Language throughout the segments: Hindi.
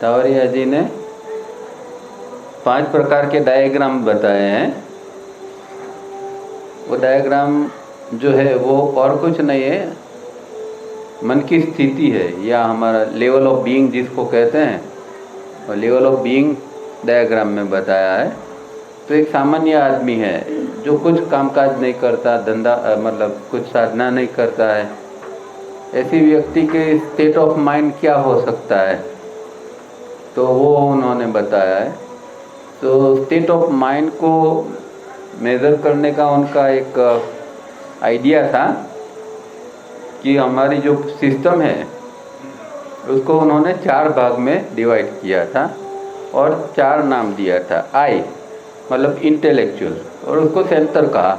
तावरिया जी ने 5 प्रकार के डायग्राम बताए हैं। वो डायग्राम जो है वो और कुछ नहीं है, मन की स्थिति है या हमारा लेवल ऑफ बीइंग जिसको कहते हैं, और लेवल ऑफ बीइंग डायग्राम में बताया है। तो एक सामान्य आदमी है जो कुछ कामकाज नहीं करता, धंधा मतलब कुछ साधना नहीं करता है, ऐसी व्यक्ति के स्टेट ऑफ माइंड क्या हो सकता है, तो वो उन्होंने बताया है। तो स्टेट ऑफ माइंड को मेज़र करने का उनका एक आइडिया था कि हमारी जो सिस्टम है उसको उन्होंने 4 भाग में डिवाइड किया था और 4 नाम दिया था। आई मतलब इंटेलेक्चुअल, और उसको सेंटर कहा,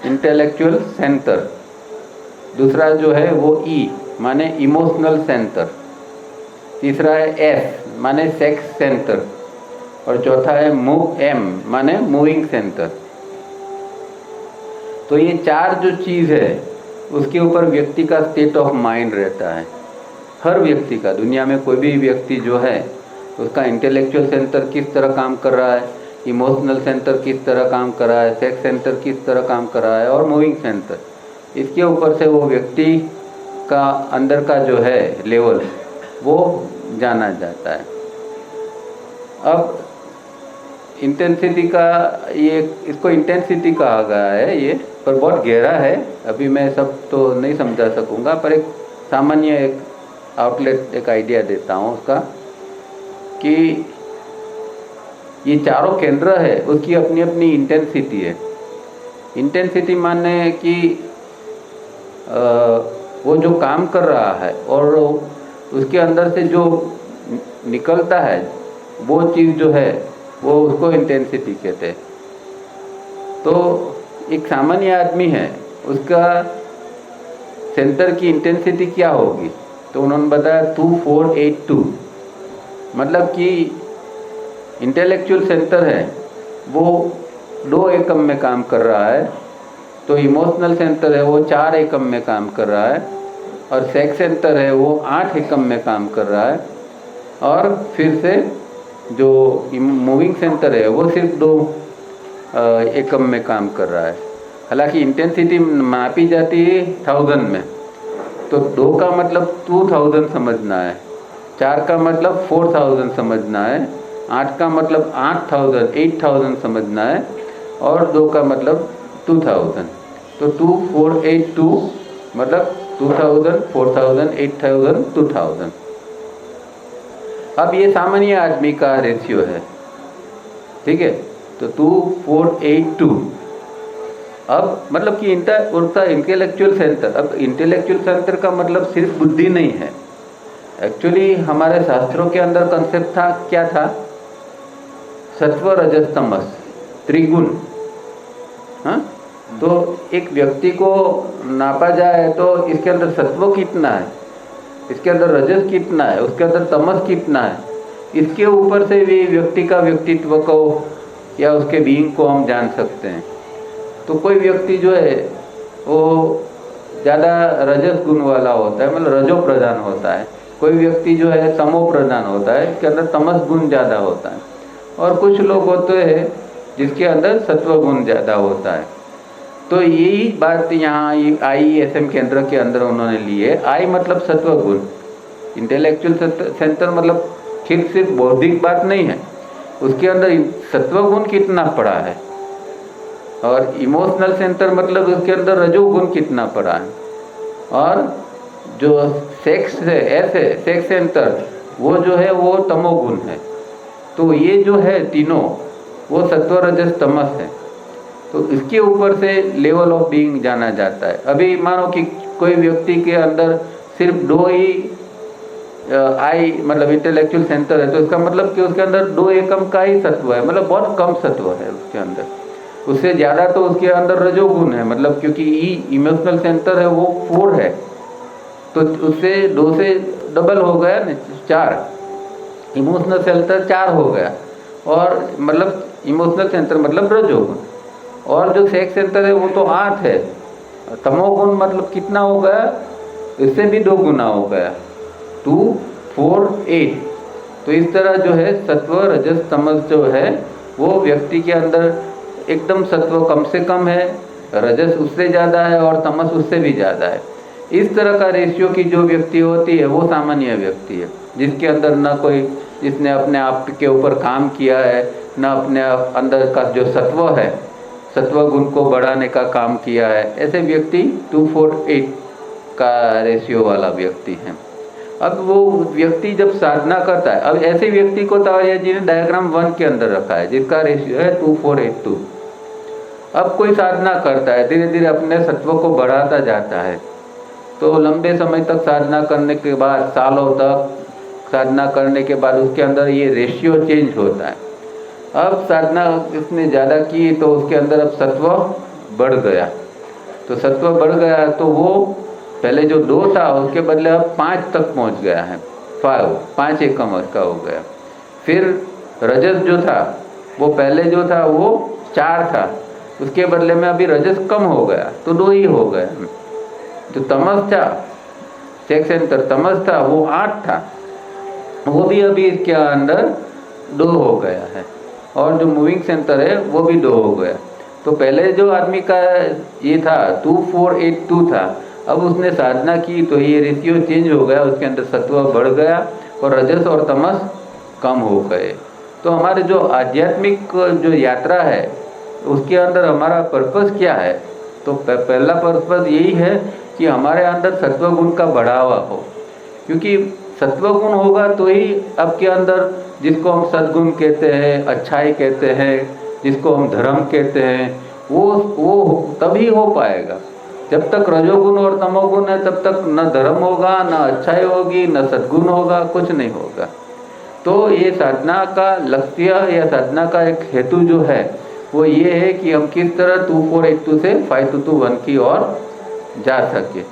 इंटेलेक्चुअल सेंटर। दूसरा जो है वो ई माने इमोशनल सेंटर। तीसरा है एस माने सेक्स सेंटर, और चौथा है एम माने मूविंग सेंटर। तो ये 4 जो चीज़ है उसके ऊपर व्यक्ति का स्टेट ऑफ माइंड रहता है। हर व्यक्ति का, दुनिया में कोई भी व्यक्ति जो है उसका इंटेलेक्चुअल सेंटर किस तरह काम कर रहा है, इमोशनल सेंटर किस तरह काम कर रहा है, सेक्स सेंटर किस तरह काम कर रहा है, और मूविंग सेंटर, इसके ऊपर से वो व्यक्ति का अंदर का जो है लेवल वो जाना जाता है। अब इंटेंसिटी का ये, इसको इंटेंसिटी कहा गया है ये, पर बहुत गहरा है, अभी मैं सब तो नहीं समझा सकूँगा, पर एक सामान्य एक आउटलेट, एक आइडिया देता हूँ उसका, कि ये चारों केंद्र है उसकी अपनी अपनी इंटेंसिटी है। इंटेंसिटी माने कि वो जो काम कर रहा है और उसके अंदर से जो निकलता है वो चीज़ जो है वो उसको इंटेंसिटी कहते हैं। तो एक सामान्य आदमी है, उसका सेंटर की इंटेंसिटी क्या होगी, तो उन्होंने बताया 2482, मतलब कि इंटेलेक्चुअल सेंटर है वो 2 एकम में काम कर रहा है, तो इमोशनल सेंटर है वो 4 एकम में काम कर रहा है, और सेक्स सेंटर है वो 8 एकम में काम कर रहा है, और फिर से जो मूविंग सेंटर है वो सिर्फ 2 एकम में काम कर रहा है। हालांकि इंटेंसिटी मापी जाती है 1000 में, तो 2 का मतलब 2000 समझना है, 4 का मतलब 4000 समझना है, 8 का मतलब 8000 समझना है, और 2 का मतलब 2000। तो 2482 मतलब 2000, 4000, 8000, 2000। अब ये सामान्य आदमी का रेशियो है, ठीक है। तो 2482, अब मतलब कि उनका इंटेलेक्चुअल सेंटर, अब इंटेलेक्चुअल सेंटर का मतलब सिर्फ बुद्धि नहीं है। एक्चुअली हमारे शास्त्रों के अंदर कंसेप्ट था, क्या था, सत्व रजस तमस त्रिगुण। हाँ, तो एक व्यक्ति को नापा जाए तो इसके अंदर सत्व कितना है, इसके अंदर रजस कितना है, उसके अंदर तमस कितना है, इसके ऊपर से भी व्यक्ति का व्यक्तित्व को या उसके बीइंग को हम जान सकते हैं। तो कोई व्यक्ति जो है वो ज़्यादा रजस गुण वाला होता है, मतलब रजो प्रधान होता है, कोई व्यक्ति जो है तमो प्रधान होता है, इसके अंदर तमस गुण ज़्यादा होता है, और कुछ लोग होते हैं जिसके अंदर सत्व गुण ज़्यादा होता है। तो यही बात यहाँ IESM केंद्र के अंदर उन्होंने ली है। आई मतलब सत्व गुण, इंटेलेक्चुअल सेंटर मतलब सिर्फ बौद्धिक बात नहीं है, उसके अंदर सत्व गुण कितना पड़ा है, और इमोशनल सेंटर मतलब उसके अंदर रजोगुण कितना पड़ा है, और जो सेक्स है ऐसे सेक्स सेंटर वो जो है वो तमोगुण है। तो ये जो है तीनों वो सत्व रजस तमस है। तो इसके ऊपर से लेवल ऑफ बीइंग जाना जाता है। अभी मानो कि कोई व्यक्ति के अंदर सिर्फ 2 ही आई मतलब इंटेलेक्चुअल सेंटर है, तो इसका मतलब कि उसके अंदर 2 एकम का ही सत्व है, मतलब बहुत कम सत्व है उसके अंदर, उससे ज़्यादा तो उसके अंदर रजोगुण है, मतलब क्योंकि इमोशनल सेंटर है वो 4 है, तो उससे 2 से डबल हो गया ना, 4, इमोशनल सेंटर 4 हो गया, और मतलब इमोशनल सेंटर मतलब रजोगुण, और जो सेक्स सेंटर है वो तो 8 है, तमोगुण मतलब कितना हो गया, इससे भी 2 गुना हो गया, 2, 4, 8। तो इस तरह जो है सत्व रजस तमस जो है वो व्यक्ति के अंदर एकदम सत्व कम से कम है, रजस उससे ज़्यादा है और तमस उससे भी ज़्यादा है। इस तरह का रेशियो की जो व्यक्ति होती है वो सामान्य व्यक्ति है, जिसके अंदर न कोई, जिसने अपने आप के ऊपर काम किया है, न अपने अंदर का जो सत्व है, सत्व गुण को बढ़ाने का काम किया है। ऐसे व्यक्ति 248 का रेशियो वाला व्यक्ति है। अब वो व्यक्ति जब साधना करता है, अब ऐसे व्यक्ति को तावड़िया जी ने डायग्राम 1 के अंदर रखा है जिसका रेशियो है 2482। अब कोई साधना करता है, धीरे धीरे अपने सत्व को बढ़ाता जाता है, तो लंबे समय तक साधना करने के बाद, सालों तक साधना करने के बाद उसके अंदर ये रेशियो चेंज होता है। अब साधना इसने ज़्यादा की तो उसके अंदर अब सत्व बढ़ गया, तो सत्व बढ़ गया तो वो पहले जो 2 था उसके बदले अब 5 तक पहुंच गया है, 5 एकम उसका हो गया। फिर रजस जो था वो पहले जो था वो 4 था, उसके बदले में अभी रजस कम हो गया तो 2 ही हो गया। जो तमस था, सेक्स सेंटर तमस था वो 8 था, वो भी अभी इसके अंदर 2 हो गया है, और जो मूविंग सेंटर है वो भी 2 हो गया। तो पहले जो आदमी का ये था 2482 था, अब उसने साधना की तो ये रेशियो चेंज हो गया, उसके अंदर सत्व बढ़ गया और रजस और तमस कम हो गए। तो हमारे जो आध्यात्मिक जो यात्रा है उसके अंदर हमारा पर्पस क्या है? तो पहला पर्पस यही है कि हमारे अंदर सत्व गुण का बढ़ावा हो, क्योंकि सत्व गुण होगा तो ही आपके अंदर, जिसको हम सद्गुण कहते हैं, अच्छाई कहते हैं, जिसको हम धर्म कहते हैं, वो तभी हो पाएगा। जब तक रजोगुण और तमोगुण है तब तक न धर्म होगा, न अच्छाई होगी, न सद्गुण होगा, कुछ नहीं होगा। तो ये साधना का लक्ष्य या साधना का एक हेतु जो है वो ये है कि हम किस तरह 2482 से 5221 की ओर जा सके।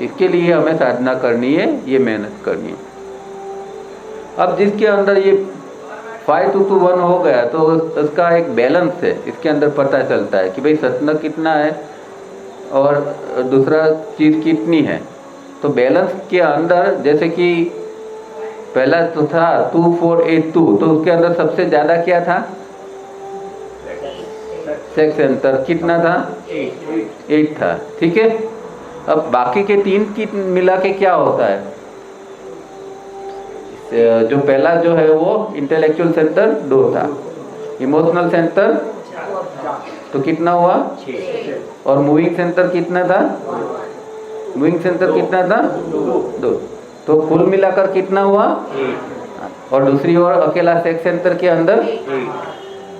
इसके लिए हमें साधना करनी है, ये मेहनत करनी है। अब जिसके अंदर ये 5221 हो गया तो उसका एक बैलेंस है, इसके अंदर पता चलता है कि भाई सत्व कितना है और दूसरा चीज़ कितनी है। तो बैलेंस के अंदर जैसे कि पहला तो था 2482, तो उसके अंदर सबसे ज़्यादा क्या था? सेक्स सेंटर कितना था? 8 था, ठीक है। अब बाकी के 3 की मिला के क्या होता है? जो पहला जो है वो इंटेलेक्चुअल सेंटर 2 था, इमोशनल सेंटर तो कितना हुआ? 6। और मूविंग सेंटर कितना था? मूविंग सेंटर कितना था? 2। तो कुल मिलाकर कितना हुआ? 8। और दूसरी ओर अकेला सेक्स सेंटर के अंदर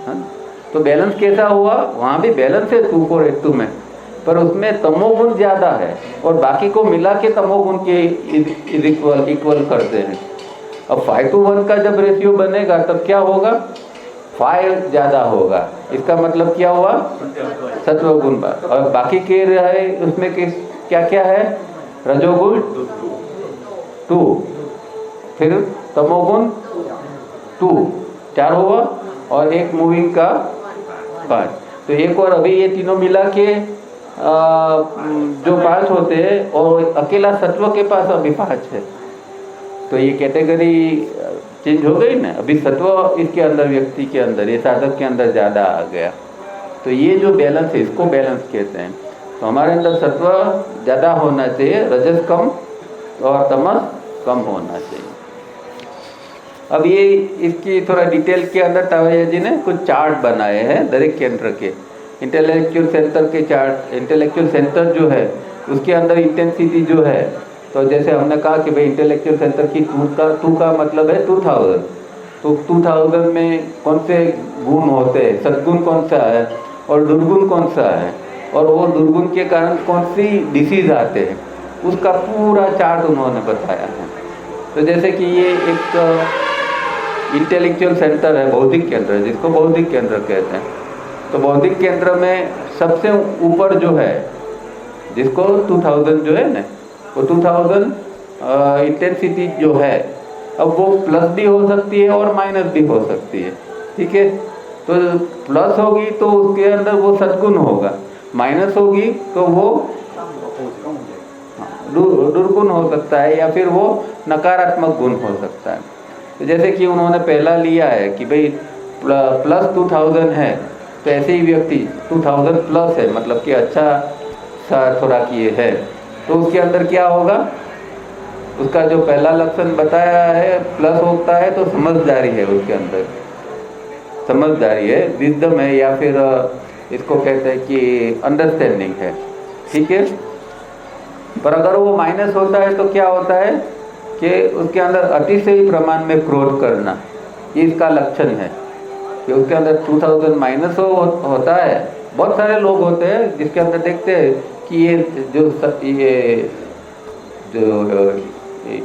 8। तो बैलेंस कैसा हुआ? वहाँ भी बैलेंस है 2482 में, पर उसमें तमोगुण ज़्यादा है और बाकी को मिला के तमोगुण के इक्वल करते हैं। अब 5:1 का जब रेशियो बनेगा तब क्या होगा? 5 ज़्यादा होगा। इसका मतलब क्या हुआ? सत्वगुण। और बाकी के रहे उसमें क्या क्या है? रजोगुण 2, फिर तमोगुण 2, 4 हुआ, और एक मूविंग का 5। तो एक और अभी ये तीनों मिला के जो 5 होते हैं, और अकेला सत्व के पास अभी 5 है। तो ये कैटेगरी चेंज हो गई ना। अभी सत्व इसके अंदर, व्यक्ति के अंदर, ये साधक के अंदर ज़्यादा आ गया। तो ये जो बैलेंस है इसको बैलेंस कहते हैं। तो हमारे अंदर सत्व ज़्यादा होना चाहिए, रजस कम और तमस कम होना चाहिए। अब ये इसकी थोड़ा डिटेल के अंदर तावड़िया जी ने कुछ चार्ट बनाए हैं दरेक केंद्र के। इंटेलेक्चुअल सेंटर के चार्ट, इंटेलेक्चुअल सेंटर जो है उसके अंदर इंटेंसिटी जो है, तो जैसे हमने कहा कि भाई इंटेलेक्चुअल सेंटर की 2 का मतलब है 2000। तो 2000 में कौन से गुण होते हैं, सद्गुण कौन सा है और दुर्गुण कौन सा है, और वो दुर्गुण के कारण कौन सी डिसीज आते हैं, उसका पूरा चार्ट उन्होंने बताया है। तो जैसे कि ये एक इंटेलेक्चुअल सेंटर है, बौद्धिक केंद्र, जिसको बौद्धिक केंद्र कहते हैं। तो बौद्धिक केंद्र में सबसे ऊपर जो है, जिसको 2000 जो है ना, वो 2000 इंटेंसिटी जो है, अब वो प्लस भी हो सकती है और माइनस भी हो सकती है, ठीक है। तो प्लस होगी तो उसके अंदर वो सद्गुण होगा, माइनस होगी तो वो दुर्गुण हो सकता है, या फिर वो नकारात्मक गुण हो सकता है। तो जैसे कि उन्होंने पहला लिया है कि भाई प्लस 2000 है, तो ऐसे ही व्यक्ति 2000 प्लस है, मतलब कि अच्छा सा थोड़ा किए है, तो उसके अंदर क्या होगा, उसका जो पहला लक्षण बताया है प्लस होता है, तो समझदारी है उसके अंदर, समझदारी है, विजडम है, या फिर इसको कहते हैं कि अंडरस्टैंडिंग है, ठीक है। पर अगर वो माइनस होता है तो क्या होता है कि उसके अंदर अतिशय प्रमाण में क्रोध करना, ये इसका लक्षण है कि उसके अंदर 2000 माइनस होता है। बहुत सारे लोग होते हैं जिसके अंदर देखते हैं कि ये जो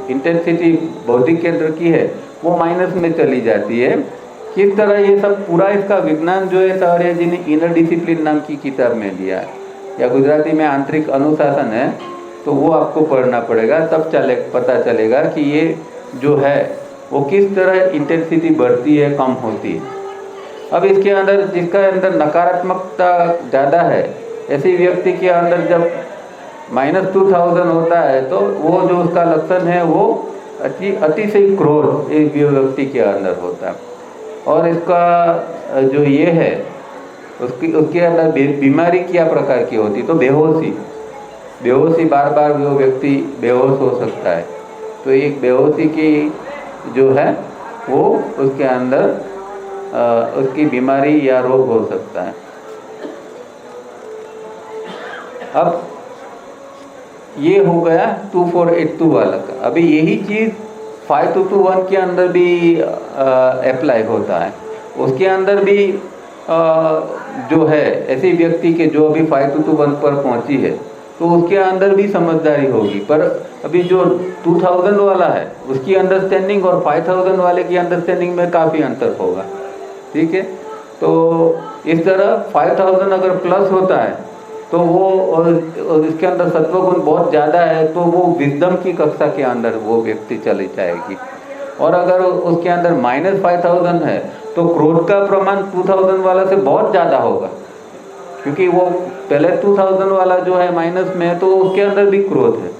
इंटेंसिटी बौद्धिक केंद्र की है वो माइनस में चली जाती है। किस तरह ये सब पूरा इसका विज्ञान जो है सारे जी ने इनर डिसिप्लिन नाम की किताब में दिया है, या गुजराती में आंतरिक अनुशासन है, तो वो आपको पढ़ना पड़ेगा, तब पता चलेगा कि ये जो है वो किस तरह इंटेंसिटी बढ़ती है, कम होती है। अब इसके अंदर जिसका अंदर नकारात्मकता ज़्यादा है, ऐसे व्यक्ति के अंदर जब -2000 होता है तो वो जो उसका लक्षण है वो अतिशय क्रोध एक व्यक्ति के अंदर होता है। और इसका जो ये है उसके अंदर बीमारी क्या प्रकार की होती, तो बेहोशी, बार बार वो व्यक्ति बेहोश हो सकता है। तो एक बेहोशी की जो है वो उसके अंदर उसकी बीमारी या रोग हो सकता है। अब ये हो गया 2482 वाला का। अभी यही चीज़ 5221 के अंदर भी अप्लाई होता है। उसके अंदर भी जो है ऐसे व्यक्ति के जो अभी 5221 पर पहुंची है तो उसके अंदर भी समझदारी होगी, पर अभी जो 2000 वाला है उसकी अंडरस्टैंडिंग और 5000 वाले की अंडरस्टैंडिंग में काफ़ी अंतर होगा, ठीक है। तो इस तरह 5000 अगर प्लस होता है तो वो और इसके अंदर सत्वगुण बहुत ज़्यादा है, तो वो विजडम की कक्षा के अंदर वो व्यक्ति चली जाएगी। और अगर उसके अंदर -5000 है तो क्रोध का प्रमाण 2000 वाला से बहुत ज़्यादा होगा, क्योंकि वो पहले 2000 वाला जो है माइनस में है तो उसके अंदर भी क्रोध है।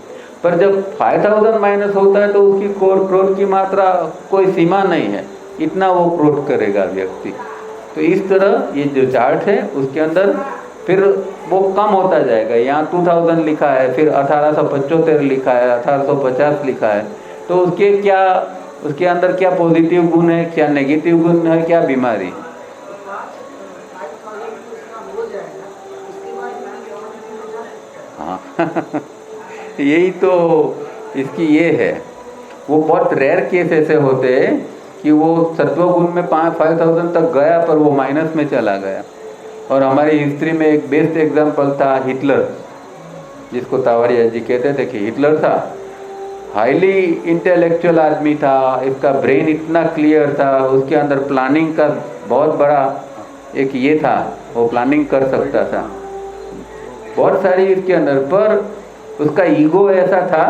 पर जब 5000 माइनस होता है तो उसकी क्रोध की मात्रा कोई सीमा नहीं है, इतना वो क्रोध करेगा व्यक्ति। तो इस तरह ये जो चार्ट है उसके अंदर फिर वो कम होता जाएगा। यहाँ 2000 लिखा है, फिर 1875 लिखा है, 1850 लिखा है, तो उसके अंदर क्या पॉजिटिव गुण है, क्या नेगेटिव गुण है, क्या बीमारी। हाँ यही तो इसकी ये है। वो बहुत रेयर केस ऐसे होते हैं कि वो सत्वगुण में 5000 तक गया पर वो माइनस में चला गया। और हमारी हिस्ट्री में एक बेस्ट एग्जाम्पल था हिटलर, जिसको तावरिया जी कहते थे कि हिटलर था हाईली इंटेलेक्चुअल आदमी था, इसका ब्रेन इतना क्लियर था, उसके अंदर प्लानिंग का बहुत बड़ा एक ये था, वो प्लानिंग कर सकता था बहुत सारी इसके अंदर, पर उसका ईगो ऐसा था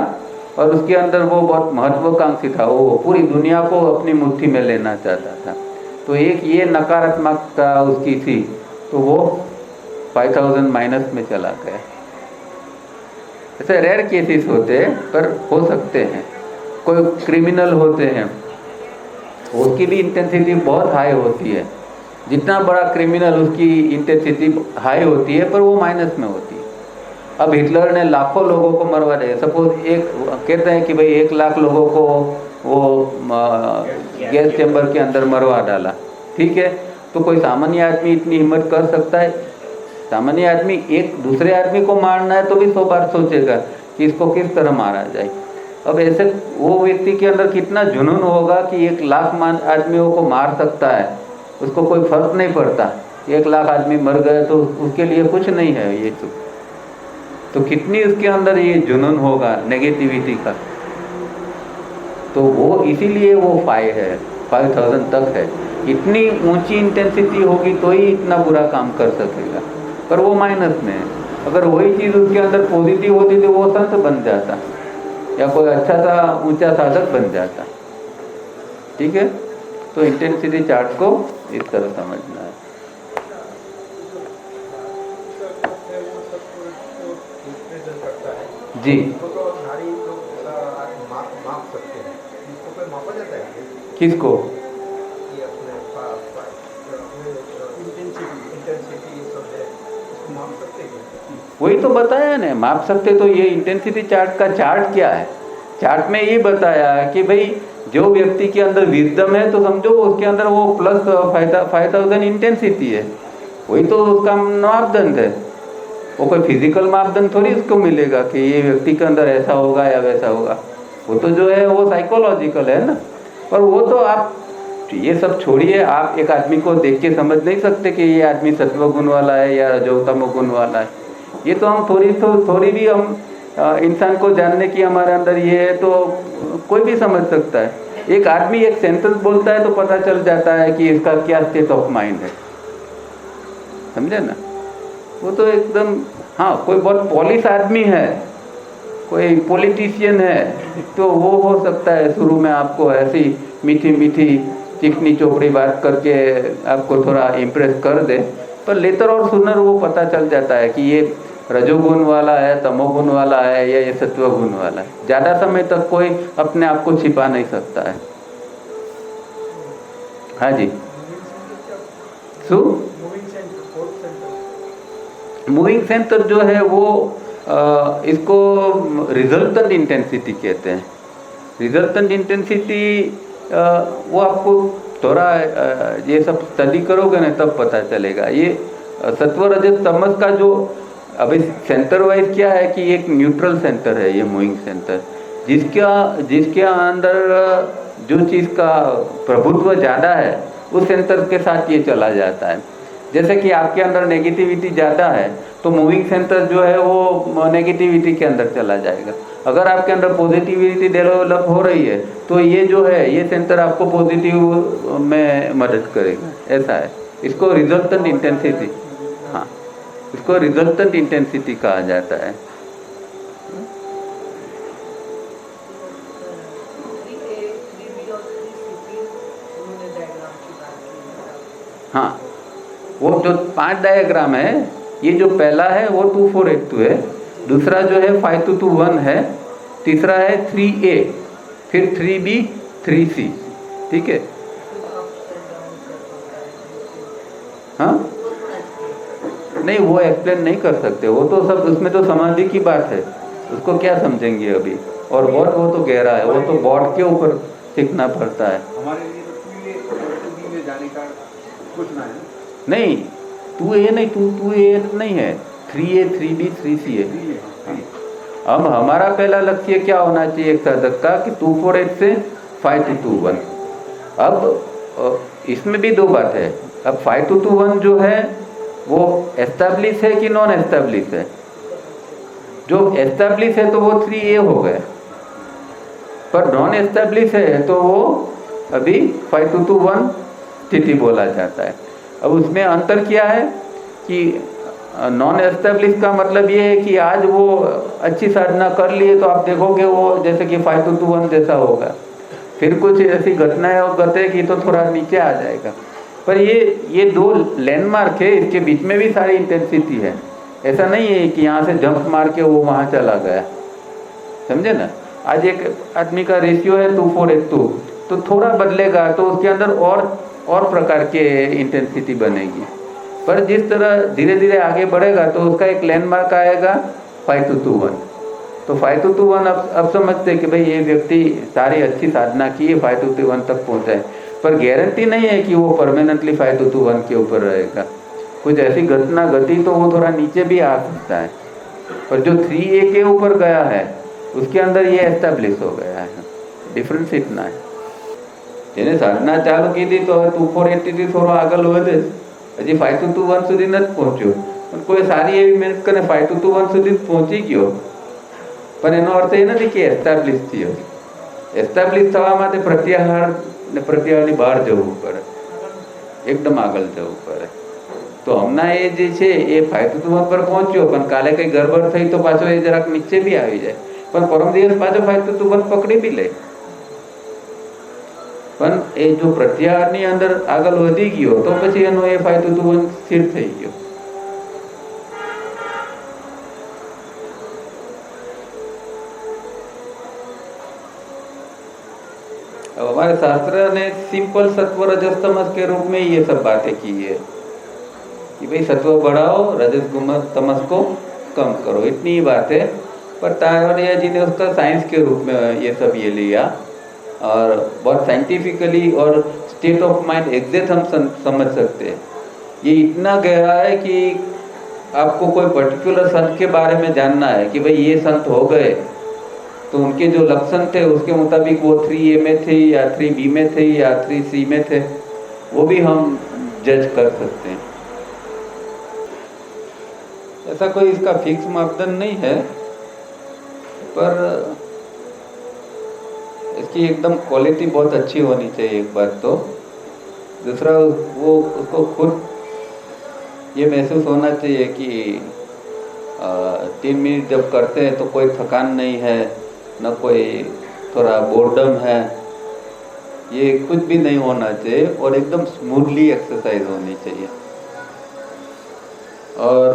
और उसके अंदर वो बहुत महत्वाकांक्षी था, वो पूरी दुनिया को अपनी मुट्ठी में लेना चाहता था। तो एक ये नकारात्मकता उसकी थी, तो वो 5000 माइनस में चला गया। ऐसे रेयर केसेस होते हैं पर हो सकते हैं। कोई क्रिमिनल होते हैं, उसकी भी इंटेंसिटी बहुत हाई होती है, जितना बड़ा क्रिमिनल उसकी इंटेंसिटी हाई होती है पर वो माइनस में होती है। अब हिटलर ने लाखों लोगों को मरवा दिया, सपोज एक कहते हैं कि भाई 1 लाख लोगों को वो गैस चैम्बर के अंदर मरवा डाला, ठीक है। तो कोई सामान्य आदमी इतनी हिम्मत कर सकता है? सामान्य आदमी एक दूसरे आदमी को मारना है तो भी 100 बार सोचेगा कि इसको किस तरह मारा जाए। अब ऐसे वो व्यक्ति के अंदर कितना जुनून होगा कि 1 लाख आदमियों को मार सकता है, उसको कोई फर्क नहीं पड़ता। 1 लाख आदमी मर गए तो उसके लिए कुछ नहीं है ये तो कितनी उसके अंदर ये जुनून होगा नेगेटिविटी का। तो वो इसीलिए वो 5000 तक है। इतनी ऊंची इंटेंसिटी होगी तो ही इतना बुरा काम कर सकेगा, पर वो माइनस में है। अगर वही चीज़ उसके अंदर पॉजिटिव होती तो वो संत बन जाता या कोई अच्छा सा ऊंचा साधक बन जाता, ठीक है। तो इंटेंसिटी चार्ट को इस तरह समझना है। जी तो नारी माप सकते हैं, इसको कोई मापा जाता है? किसको? ये अपने इंटेंसिटी सब है, इसको माप सकते हैं क्या? वही तो बताया ना, माप सकते। तो ये इंटेंसिटी चार्ट का चार्ट क्या है? चार्ट में ये बताया कि भाई जो व्यक्ति के अंदर विजडम है तो समझो उसके अंदर वो प्लस 5000 इंटेंसिटी है। वही तो उसका मापदंड है। वो कोई फिजिकल मापदंड थोड़ी उसको मिलेगा कि ये व्यक्ति के अंदर ऐसा होगा या वैसा होगा। वो तो जो है वो साइकोलॉजिकल है ना। पर वो तो आप ये सब छोड़िए, आप एक आदमी को देख के समझ नहीं सकते कि ये आदमी सत्व गुण वाला है या रजोतम गुण वाला है। ये तो हम थोड़ी भी हम इंसान को जानने की हमारे अंदर ये है तो कोई भी समझ सकता है। एक आदमी एक सेंटेंस बोलता है तो पता चल जाता है कि इसका क्या स्टेट ऑफ माइंड है, समझे ना। वो तो एकदम, हाँ कोई बहुत पॉलिश आदमी है, कोई पॉलिटिशियन है तो वो हो सकता है शुरू में आपको ऐसी मीठी मीठी चिकनी चोपड़ी बात करके आपको थोड़ा इम्प्रेस कर दे, पर लेटर और सुनर वो पता चल जाता है कि ये रजोगुण वाला है, तमोगुण वाला है या ये सत्वगुण वाला है। ज़्यादा समय तक कोई अपने आप को छिपा नहीं सकता है। हाँ जी, सु मूविंग सेंटर जो है वो इसको रिजल्टेंट इंटेंसिटी कहते हैं। रिजल्टेंट इंटेंसिटी वो आपको थोड़ा ये सब स्टडी करोगे ना तब पता चलेगा। ये सत्व रजस तमस का जो अभी सेंटर वाइज क्या है कि एक न्यूट्रल सेंटर है ये मूविंग सेंटर, जिसके अंदर जो चीज़ का प्रभुत्व ज़्यादा है उस सेंटर के साथ ये चला जाता है। जैसे कि आपके अंदर नेगेटिविटी ज़्यादा है तो मूविंग सेंटर जो है वो नेगेटिविटी के अंदर चला जाएगा। अगर आपके अंदर पॉजिटिविटी डेवलप हो रही है तो ये जो है ये सेंटर आपको पॉजिटिव में मदद करेगा। ऐसा है, इसको रिजल्टेंट इंटेंसिटी, हाँ इसको रिजल्टेंट इंटेंसिटी कहा जाता है। हाँ, वो जो 5 डायग्राम है, ये जो पहला है वो 2482 है, दूसरा जो है 5221 है, तीसरा है 3A, फिर 3B 3C, ठीक है। हाँ नहीं, वो एक्सप्लेन नहीं कर सकते, वो तो सब उसमें तो समाधि की बात है, उसको क्या समझेंगे अभी। और बहुत वो तो गहरा है, वो तो बोर्ड के ऊपर सीखना पड़ता है। हमारे लिए तो 2A में जाने का कुछ ना है। नहीं 2A नहीं, 2A नहीं है, 3A 3B 3C है। अब हमारा पहला लक्ष्य क्या होना चाहिए एक साधक का कि 248 से 5221। अब इसमें भी दो बात है। अब 5221 जो है वो एस्टैब्लिश है कि नॉन एस्टैब्लिश है। जो एस्टैब्लिश है तो वो 3A हो गए, पर नॉन एस्टैब्लिश है तो वो अभी 5221 स्थिति बोला जाता है। अब उसमें अंतर क्या है कि नॉन एस्टेब्लिश का मतलब ये है कि आज वो अच्छी साधना कर लिए तो आप देखोगे वो जैसे कि 5221 जैसा होगा, फिर कुछ ऐसी घटनाएं घटेगी तो थोड़ा नीचे आ जाएगा। पर ये दो लैंडमार्क है, इसके बीच में भी सारी इंटेंसिटी है। ऐसा नहीं है कि यहाँ से जंप मार के वो वहाँ चला गया, समझे ना। आज एक आदमी का रेशियो है 2482, तो थोड़ा बदलेगा तो उसके अंदर और प्रकार के इंटेंसिटी बनेगी। पर जिस तरह धीरे धीरे आगे बढ़ेगा तो उसका एक लैंडमार्क आएगा 5221। तो 5221 अब समझते हैं कि भाई ये व्यक्ति सारी अच्छी साधना की है, 5221 तक पहुँचा है। पर गारंटी नहीं है कि वो परमानेंटली 5221 के ऊपर रहेगा। कुछ ऐसी घटना घटी तो वो थोड़ा नीचे भी आ सकता है। पर जो 3A के ऊपर गया है उसके अंदर ये एस्टेब्लिश हो गया है। डिफरेंस इतना है। જેને સાધના ચાલુ કીધી તો હવે 2480 થોડો આગળ વધે, હજી 5221 સુધી નથી પહોંચ્યો, પણ કોઈ સારી એવી મહેનત કરીને 5221 સુધી પહોંચી ગયો, પણ એનો અર્થ એ નથી કે એસ્ટાબ્લિશ થયો। એસ્ટાબ્લિશ થવા માટે પ્રત્યાહાર ને પ્રત્યાહારની બહાર જવું પડે, એકદમ આગળ જવું પડે। તો હમણાં એ જે છે એ 5221 પર પહોંચ્યો, પણ કાલે કંઈ ગરબડ થઈ તો પાછો એ જરાક નીચે બી આવી જાય, પણ પરમ દિવસ પાછો 5221 પકડી બી લે। પણ એ જો પ્રત્યાહારની અંદર આગળ વધી ગયો તો પછી એનો એ 5221 સ્થિર થઈ ગયો। अब हमारे शास्त्र ने सिंपल सत्व रजस तमस के रूप में ये सब बातें की है कि भाई सत्व बढ़ाओ, रजस तमस को कम करो, इतनी ही बात है। पर तावड़िया जी ने उसका साइंस के रूप में ये सब ये लिया और बहुत साइंटिफिकली और स्टेट ऑफ माइंड एग्जैक्ट हम समझ सकते हैं। ये इतना गहरा है कि आपको कोई पर्टिकुलर संत के बारे में जानना है कि भाई ये संत हो गए तो उनके जो लक्षण थे उसके मुताबिक वो 3A में थे या 3B में थे या 3C में थे, वो भी हम जज कर सकते हैं। ऐसा कोई इसका फिक्स मापदंड नहीं है, पर इसकी एकदम क्वालिटी बहुत अच्छी होनी चाहिए एक बात तो। दूसरा वो उसको खुद ये महसूस होना चाहिए कि 3 मिनट जब करते हैं तो कोई थकान नहीं है, न कोई थोड़ा बोर्डम है, ये कुछ भी नहीं होना चाहिए और एकदम स्मूथली एक्सरसाइज होनी चाहिए। और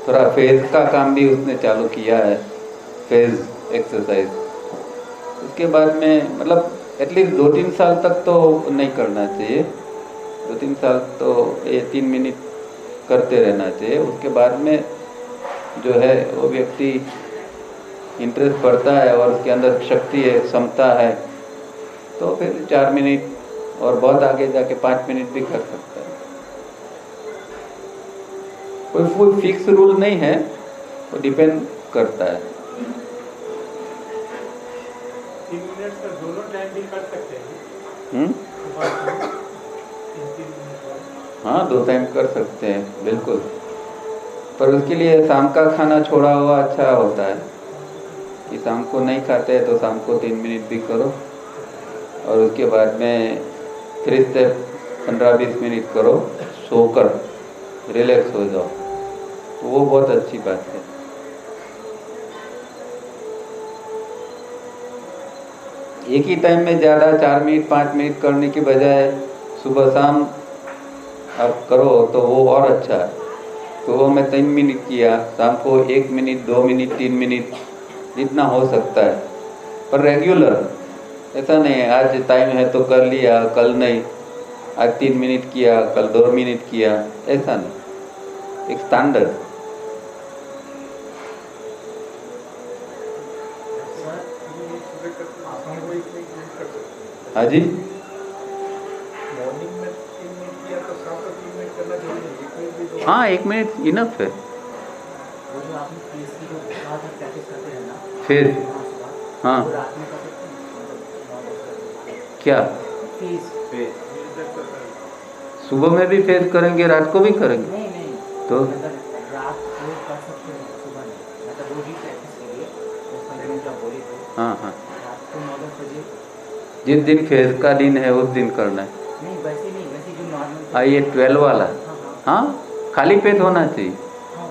थोड़ा फेज का काम भी उसने चालू किया है, फेज एक्सरसाइज। उसके बाद में मतलब एटलीस्ट 2-3 साल तक तो नहीं करना चाहिए, 2-3 साल तो ये 3 मिनट करते रहना चाहिए। उसके बाद में जो है वो व्यक्ति इंटरेस्ट बढ़ता है और उसके अंदर शक्ति है, क्षमता है, तो फिर 4 मिनट और बहुत आगे जाके 5 मिनट भी कर सकता है। कोई फिक्स रूल नहीं है, वो डिपेंड करता है। 3 मिनट का दोनों टाइम भी कर सकते हैं। हाँ, 2 टाइम कर सकते हैं बिल्कुल, पर उसके लिए शाम का खाना छोड़ा हुआ अच्छा होता है कि शाम को नहीं खाते हैं तो शाम को 3 मिनट भी करो और उसके बाद में फिर से 15-20 मिनट करो, सोकर रिलैक्स हो जाओ, तो वो बहुत अच्छी बात है। एक ही टाइम में ज़्यादा 4 मिनट 5 मिनट करने के बजाय सुबह शाम आप करो तो वो और अच्छा है। तो वो मैं 3 मिनट किया, शाम को 1 मिनट 2 मिनट 3 मिनट जितना हो सकता है, पर रेगुलर ऐसा नहीं है आज टाइम है तो कर लिया, कल नहीं, आज 3 मिनट किया कल 2 मिनट किया, ऐसा नहीं, एक स्टैंडर्ड। हाँ जी, मॉर्निंग में 3 मिनट किया तो शाम को 3 मिनट करना जरूरी है, 1 मिनट भी दो। हाँ 1 मिनट इनफ है। वो जो आपने फेस की जो बात आप प्रैक्टिस करते हैं ना, फिर हाँ वो रात में कर सकते हैं, क्या फेस सुबह में भी फेस करेंगे, रात को भी करेंगे? नहीं नहीं, तो मतलब रात को कर सकते हैं, सुबह नहीं, मतलब वो भी प्रैक्टिस करिए, वो 15 मिनट आप बोले थे, हाँ हाँ, रात को 9-10 बजे। जिस दिन फेस का दिन है उस दिन करना है। नहीं वैसे नहीं, वैसे जो नॉर्मल। हाँ ये 12 वाला, हाँ हाँ हाँ खाली पेट होना चाहिए। हाँ,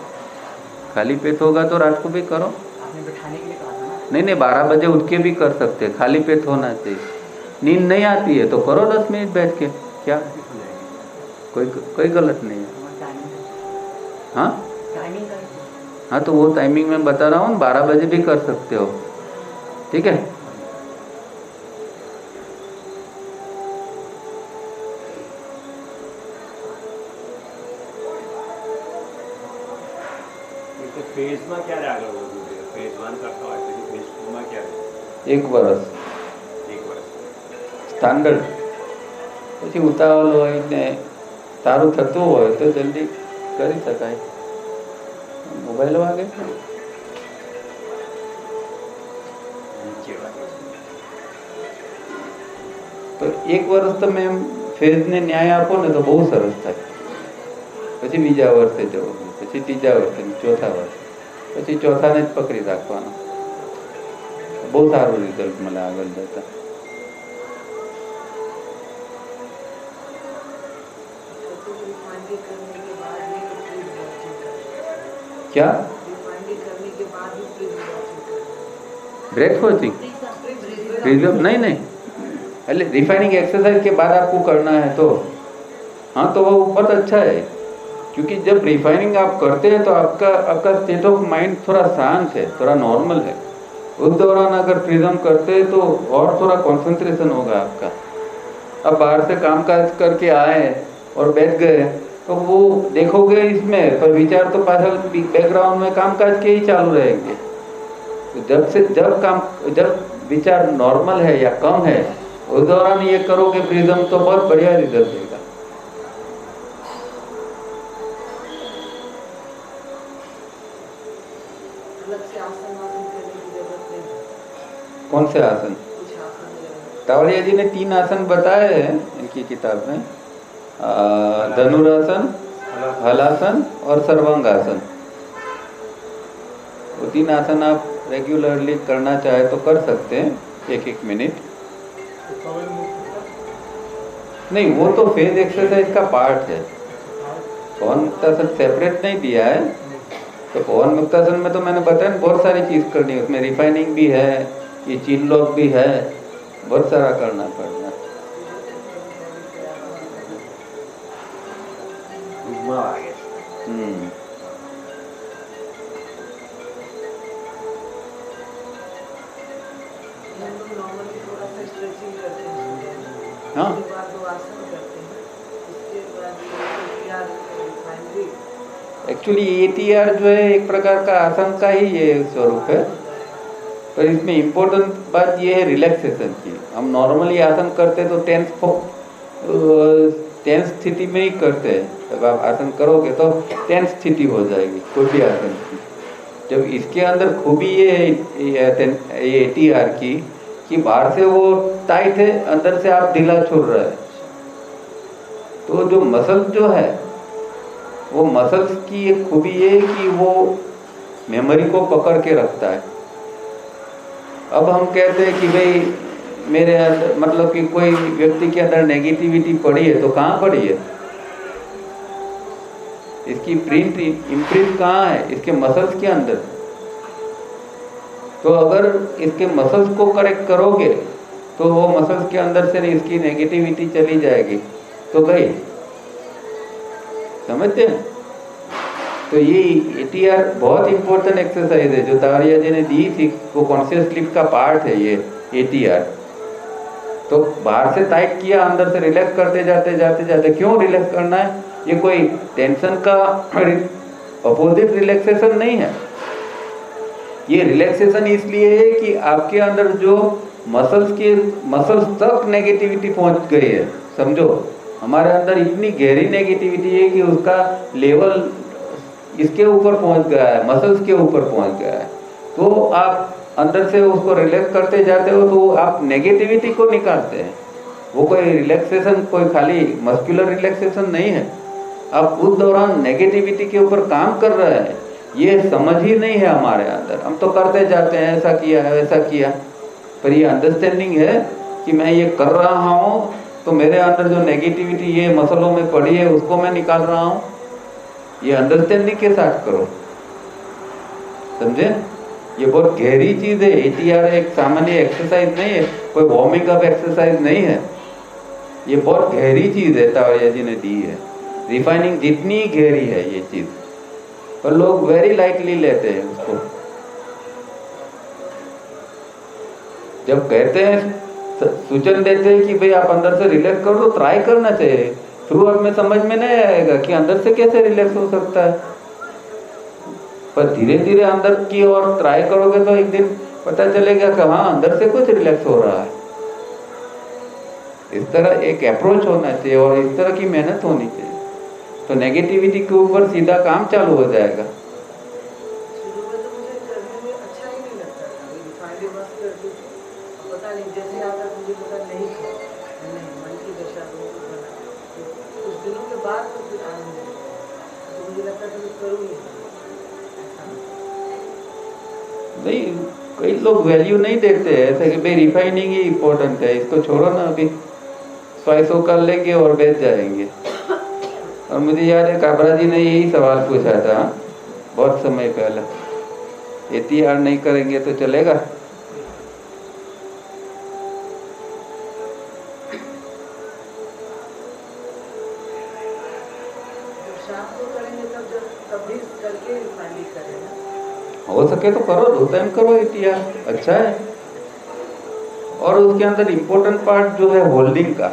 खाली पेट होगा तो रात को भी करो। आपने बैठाने के लिए कहा था ना। नहीं 12 बजे उठ के भी कर सकते हैं, खाली पेट होना चाहिए। नींद नहीं आती है तो करो 10 मिनट बैठ के, क्या कोई गलत नहीं है। हाँ टाइमिंग का हाँ, तो वो टाइमिंग मैं बता रहा हूँ, 12 बजे भी कर सकते हो, ठीक है। तो फेजમાં ક્યારે આગળ વધવું જોઈએ? ફેઝ 1 કરતા હોય પછી ફેઝ 2 માં ક્યારે? 1 વર્ષ 1 વર્ષ. સ્ટાન્ડર્ડ, પછી ઉતાવળ હોય ને સારું થતું હોય તો જલ્દી કરી શકાય। મોબાઈલ વાગે નીચે વાગે છે. તો 1 વર્ષ તમે ફેઝને ન્યાય આપો ને તો બહુ સરસ થાય। પછી બીજા વર્ષે જવું, પછી ત્રીજા વર્ષે, ચોથા વર્ષે, પછી ચોથાને જ પકડી રાખવાનો, બહુ સારું રિઝલ્ટ મળે આગળ જતા। क्या ब्रेथ वॉचिंग रिजर्व नहीं, अरे रिफाइनिंग एक्सरसाइज के बाद आपको करना है तो हाँ, तो वो बहुत अच्छा है, क्योंकि जब रिफाइनिंग आप करते हैं तो आपका स्टेट ऑफ माइंड थोड़ा शांत है, थोड़ा नॉर्मल है। उस दौरान अगर प्रिज्म करते तो और थोड़ा कंसंट्रेशन होगा आपका। अब बाहर से कामकाज करके आए और बैठ गए तो वो देखोगे इसमें, पर विचार तो पाछल बैकग्राउंड में कामकाज के ही चालू रहेंगे। तो जब विचार नॉर्मल है या कम है, उस दौरान ये करोगे प्रिज्म तो बहुत बढ़िया रिजल्ट देगा। कौन से आसन? तावड़िया जी ने 3 आसन बताए हैं इनकी किताब में, धनुरासन, हलासन और सर्वांगासन। वो 3 आसन आप रेगुलरली करना चाहे तो कर सकते हैं, 1-1 मिनट। नहीं, वो तो फेज एक्सरसाइज का पार्ट है। पवन मुक्तासन सेपरेट नहीं दिया है। तो पवन मुक्तासन में तो मैंने बताया बहुत सारी चीज करनी है, उसमें रिफाइनिंग भी है, ये चीन लॉक भी है, बहुत सारा करना पड़ना। हाँ, एक्चुअली ATR जो है एक प्रकार का आसन का ही ये स्वरूप है, पर इसमें इम्पोर्टेंट बात ये है रिलैक्सेशन की। हम नॉर्मली आसन करते तो टेंस स्थिति में ही करते हैं। जब आप आसन करोगे तो टेंस स्थिति हो जाएगी कोई भी आसन की। जब इसके अंदर खूबी ये ATR की कि बाहर से वो टाइट है, अंदर से आप ढीला छोड़ रहे हैं, तो जो मसल जो है वो मसल्स की एक खूबी ये है कि वो मेमोरी को पकड़ के रखता है। अब हम कहते हैं कि भाई मेरे अंदर, मतलब कि कोई व्यक्ति के अंदर नेगेटिविटी पड़ी है, तो कहाँ पड़ी है? इसकी इम्प्रिंट कहाँ है? इसके मसल्स के अंदर। तो अगर इसके मसल्स को करेक्ट करोगे तो वो मसल्स के अंदर से इसकी नेगेटिविटी चली जाएगी, तो गई। समझते हैं? तो ये ATR बहुत इंपॉर्टेंट एक्सरसाइज है जो तावड़िया जी ने दी थी, वो कॉन्शियस स्लीप का पार्ट है ये ATR। तो बाहर से टाइट किया, अंदर से रिलैक्स करते जाते जाते जाते। क्यों रिलैक्स करना है? ये कोई टेंशन का अपोजिट रिलैक्सेशन नहीं है। ये रिलैक्सेशन इसलिए है कि आपके अंदर जो मसल्स तक नेगेटिविटी पहुंच गई है। समझो, हमारे अंदर इतनी गहरी नेगेटिविटी है कि उसका लेवल इसके ऊपर पहुंच गया है, मसल्स के ऊपर पहुंच गया है। तो आप अंदर से उसको रिलैक्स करते जाते हो तो आप नेगेटिविटी को निकालते हैं। वो कोई रिलैक्सेशन कोई खाली मस्कुलर रिलैक्सेशन नहीं है। आप उस दौरान नेगेटिविटी के ऊपर काम कर रहे हैं, ये समझ ही नहीं है हमारे अंदर। हम तो करते जाते हैं, ऐसा किया है वैसा किया, पर ये अंडरस्टैंडिंग है कि मैं ये कर रहा हूँ तो मेरे अंदर जो नेगेटिविटी ये मसलों में पड़ी है उसको मैं निकाल रहा हूँ। ये अंडरस्टैंडिंग के साथ करो, समझे? ये बहुत गहरी चीज है। ATR एक सामान्य एक्सरसाइज नहीं है, कोई वार्मिंग अप एक्सरसाइज नहीं है। ये बहुत गहरी चीज है, तावड़िया जी ने दी है। रिफाइनिंग जितनी गहरी है ये चीज, पर लोग वेरी लाइटली लेते हैं उसको। जब कहते हैं, सूचन देते हैं कि भाई आप अंदर से रिलैक्स करो, तो ट्राई करना चाहिए। शुरुआत में समझ में नहीं आएगा कि अंदर से कैसे रिलैक्स हो सकता है, पर धीरे धीरे अंदर की ओर ट्राई करोगे तो एक दिन पता चलेगा कि हाँ, अंदर से कुछ रिलैक्स हो रहा है। इस तरह एक अप्रोच होना चाहिए और इस तरह की मेहनत होनी चाहिए, तो नेगेटिविटी के ऊपर सीधा काम चालू हो जाएगा। शुरू में तो मुझे करने में अच्छा ही नहीं लगता था, रिफाइंड बस करती थी, पता नहीं जैसे आता मुझे पता नहीं था, नहीं मन की दशा को बना। तो कुछ दिनों के बाद तो फिर आनंद मिला, तो मुझे लगता था मैं करूँगी नहीं। कई लोग वैल्यू नहीं देते हैं, ऐसा कि भाई रिफाइनिंग ही इम्पोर्टेंट है, इसको छोड़ो ना, अभी 100 कर लेंगे और बेच जाएंगे। और मुझे याद है काबरा जी ने यही सवाल पूछा था बहुत समय पहले, ATR नहीं करेंगे तो चलेगा? शाम को करेंगे तब भी करके रिफाइंड करें ना, हो सके तो करो, 2 टाइम करो इतिहास, अच्छा है। और उसके अंदर इम्पोर्टेंट पार्ट जो है होल्डिंग का,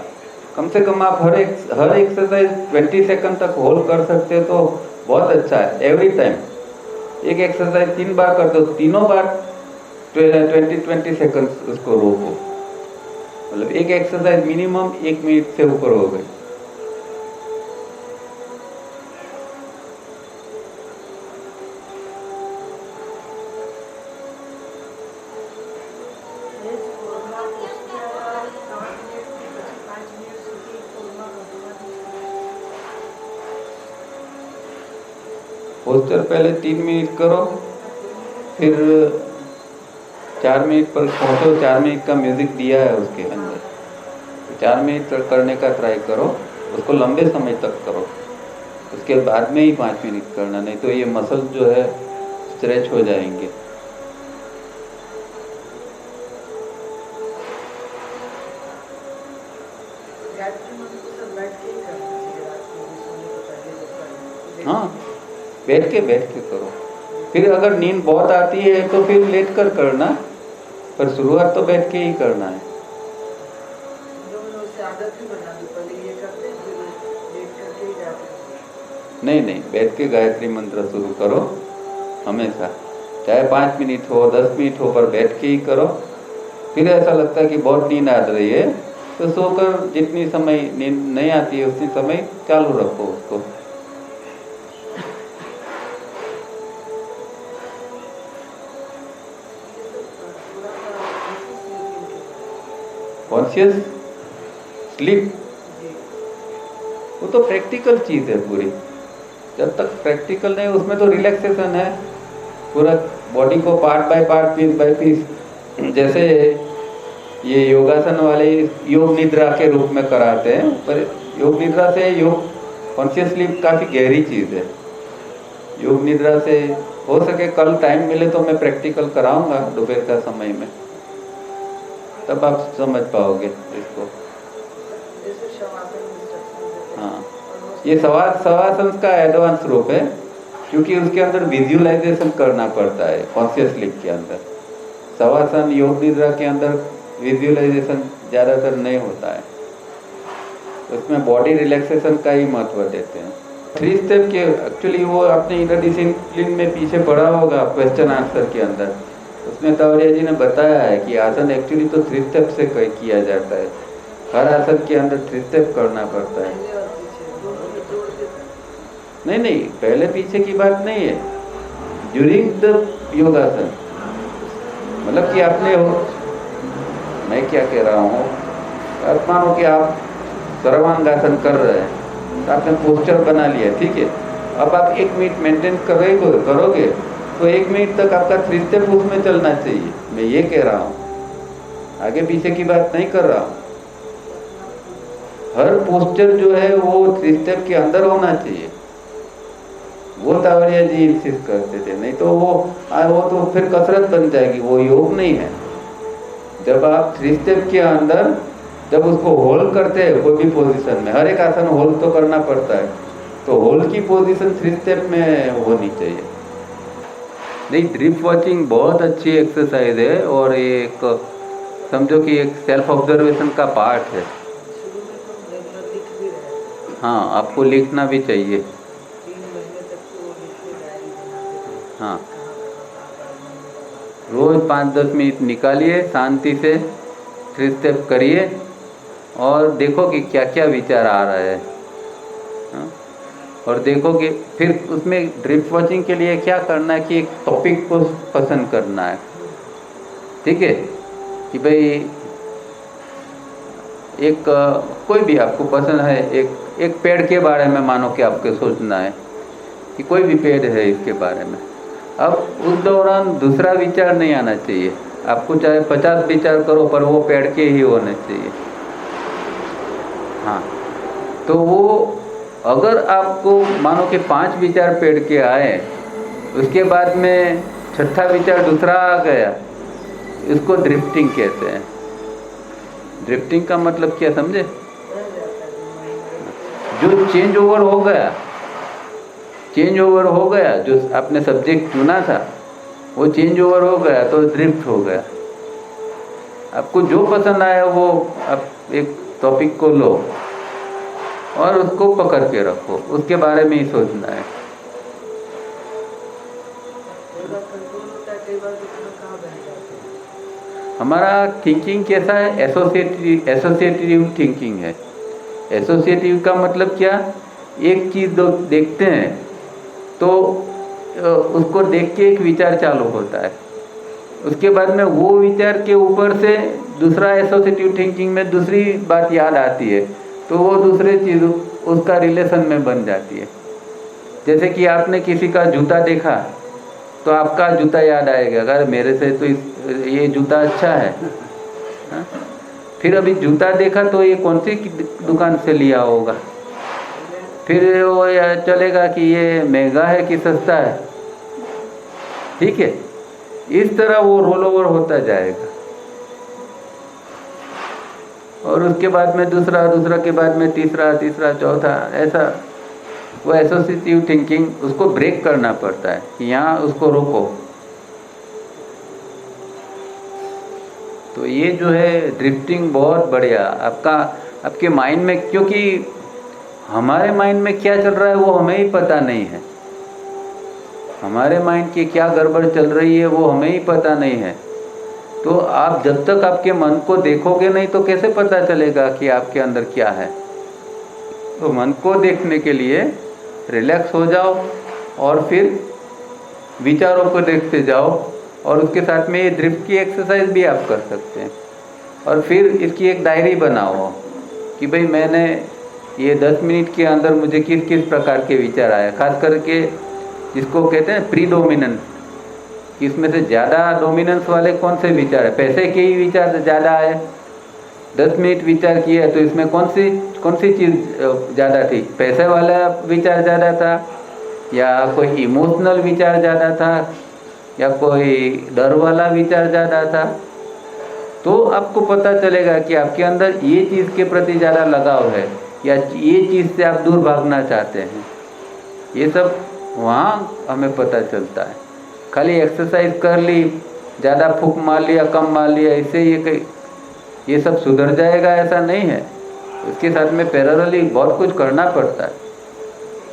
कम से कम आप हर एक्सरसाइज 20 सेकंड तक होल्ड कर सकते हो तो बहुत अच्छा है। एवरी टाइम एक एक्सरसाइज 3 बार करते हो, तीनों बार 20 सेकंड उसको रोको, मतलब एक एक्सरसाइज मिनिमम 1 मिनट से ऊपर हो गई। पोस्टर पहले 3 मिनट करो, फिर 4 मिनट पर पहुँचो। 4 मिनट का म्यूजिक दिया है उसके अंदर, 4 मिनट करने का ट्राई करो, उसको लंबे समय तक करो। उसके बाद में ही 5 मिनट करना, नहीं तो ये मसल जो है स्ट्रेच हो जाएंगे। हाँ, बैठ के करो। फिर अगर नींद बहुत आती है तो फिर लेट कर करना, पर शुरुआत तो बैठ के ही करना है। नहीं, बैठ के गायत्री मंत्र शुरू करो हमेशा, चाहे 5 मिनट हो 10 मिनट हो, पर बैठ के ही करो। फिर ऐसा लगता है कि बहुत नींद आ रही है तो सोकर जितनी समय नींद नहीं आती है उतनी समय चालू रखो उसको। कॉन्शियस स्लीप वो तो प्रैक्टिकल चीज़ है पूरी, जब तक प्रैक्टिकल नहीं उसमें तो रिलैक्सेशन है पूरा बॉडी को part by part, piece by piece, जैसे ये योगासन वाले योग निद्रा के रूप में कराते हैं। पर योग निद्रा से योग कॉन्शियस स्लीप काफ़ी गहरी चीज़ है। योग निद्रा से हो सके कल टाइम मिले तो मैं प्रैक्टिकल कराऊंगा दोपहर का समय में, तब आप समझ पाओगे इसको। हाँ, ये शवासन का एडवांस रूप है, क्योंकि उसके अंदर विजुअलाइजेशन करना पड़ता है। कॉन्शियस स्लीप के अंदर शवासन योग निद्रा के अंदर विजुअलाइजेशन ज़्यादातर नहीं होता है, उसमें बॉडी रिलैक्सेशन का ही महत्व देते हैं। 3 स्टेप के एक्चुअली वो आपने इनर डिसिप्लिन में पीछे पढ़ा होगा क्वेश्चन आंसर के अंदर, उसमें तावड़िया जी ने बताया है कि आसन एक्चुअली तो 3 स्टेप से किया जाता है। हर आसन के अंदर 3 स्टेप करना पड़ता है। नहीं, पहले पीछे की बात नहीं है, ड्यूरिंग द योगासन, मतलब कि आपने हो, मैं क्या कह रहा हूँ, आप मानो कि आप सर्वांगासन कर रहे हैं, तो आपने पोस्चर बना लिया, ठीक है। अब आप 1 मिनट मेंटेन करोगे तो 1 मिनट तक आपका 3 स्टेप उसमें चलना चाहिए। मैं ये कह रहा हूँ, आगे पीछे की बात नहीं कर रहा हूँ। हर पोस्चर जो है वो 3 स्टेप के अंदर होना चाहिए, वो तावड़िया जी इंसिस्ट करते थे। नहीं तो वो तो फिर कसरत बन जाएगी, वो योग नहीं है। जब आप 3 स्टेप के अंदर जब उसको होल्ड करते हैं कोई भी पोजीशन में, हर एक आसन होल्ड तो करना पड़ता है, तो होल्ड की पोजीशन 3 स्टेप में होनी चाहिए। नहीं, ड्रीप वॉचिंग बहुत अच्छी एक्सरसाइज है और ये एक समझो कि एक सेल्फ ऑब्जर्वेशन का पार्ट है। हाँ, आपको लिखना भी चाहिए। हाँ, रोज 5-10 मिनट निकालिए, शांति से 3 स्टेप करिए और देखो कि क्या क्या विचार आ रहा है। हाँ? और देखो कि फिर उसमें ड्रीप वॉचिंग के लिए क्या करना है कि एक टॉपिक को पसंद करना है, ठीक है, कि भाई एक कोई भी आपको पसंद है, एक पेड़ के बारे में मानो कि आपको सोचना है कि कोई भी पेड़ है इसके बारे में। अब उस दौरान दूसरा विचार नहीं आना चाहिए, आपको चाहे 50 विचार करो पर वो पेड़ के ही होने चाहिए। हाँ, तो वो अगर आपको मानो कि 5 विचार पेड़ के आए, उसके बाद में 6ठा विचार दूसरा आ गया, इसको ड्रिफ्टिंग कहते हैं। ड्रिफ्टिंग का मतलब क्या समझे? जो चेंज ओवर हो गया, जो आपने सब्जेक्ट चुना था वो चेंज ओवर हो गया तो ड्रिफ्ट हो गया। आपको जो पसंद आया वो आप एक टॉपिक को लो और उसको पकड़ के रखो, उसके बारे में ही सोचना है। कई बार कंट्रोल होता है, कई बार कितना कहाँ बह जाते हैं। हमारा थिंकिंग कैसा है? एसोसिएटिव थिंकिंग है। एसोसिएटिव का मतलब क्या? एक चीज़ देखते हैं तो उसको देख के एक विचार चालू होता है, उसके बाद में वो विचार के ऊपर से दूसरा एसोसिएटिव थिंकिंग में दूसरी बात याद आती है, तो वो दूसरे चीज़ उसका रिलेशन में बन जाती है। जैसे कि आपने किसी का जूता देखा तो आपका जूता याद आएगा, अगर मेरे से तो ये जूता अच्छा है। हा? फिर अभी जूता देखा तो ये कौन सी दुकान से लिया होगा, फिर वो चलेगा कि ये महंगा है कि सस्ता है। ठीक है, इस तरह वो रोल ओवर होता जाएगा और उसके बाद में दूसरा, दूसरा के बाद में तीसरा, तीसरा चौथा, ऐसा वो एसोसिएटिव थिंकिंग, उसको ब्रेक करना पड़ता है कि यहाँ उसको रोको। तो ये जो है ड्रिफ्टिंग बहुत बढ़िया आपके माइंड में, क्योंकि हमारे माइंड में क्या चल रहा है वो हमें ही पता नहीं है। हमारे माइंड की क्या गड़बड़ चल रही है वो हमें ही पता नहीं है। तो आप जब तक आपके मन को देखोगे नहीं तो कैसे पता चलेगा कि आपके अंदर क्या है। तो मन को देखने के लिए रिलैक्स हो जाओ और फिर विचारों को देखते जाओ, और उसके साथ में ये ड्रिफ्ट की एक्सरसाइज भी आप कर सकते हैं। और फिर इसकी एक डायरी बनाओ कि भाई मैंने ये 10 मिनट के अंदर मुझे किस किस प्रकार के विचार आए, खास करके जिसको कहते हैं प्रीडोमिनेंस, इसमें से ज़्यादा डोमिनेंस वाले कौन से विचार है। पैसे के ही विचार ज़्यादा आए, 10 मिनट विचार किए तो इसमें कौन सी चीज़ ज़्यादा थी? पैसे वाला विचार ज़्यादा था, या कोई इमोशनल विचार ज़्यादा था, या कोई डर वाला विचार ज़्यादा था। तो आपको पता चलेगा कि आपके अंदर ये चीज़ के प्रति ज़्यादा लगाव है या ये चीज़ से आप दूर भागना चाहते हैं। ये सब वहाँ हमें पता चलता है। खाली एक्सरसाइज कर ली, ज़्यादा फूंक मार लिया, कम मार लिया, इससे ये सब सुधर जाएगा ऐसा नहीं है। इसके साथ में पैरेलली बहुत कुछ करना पड़ता है।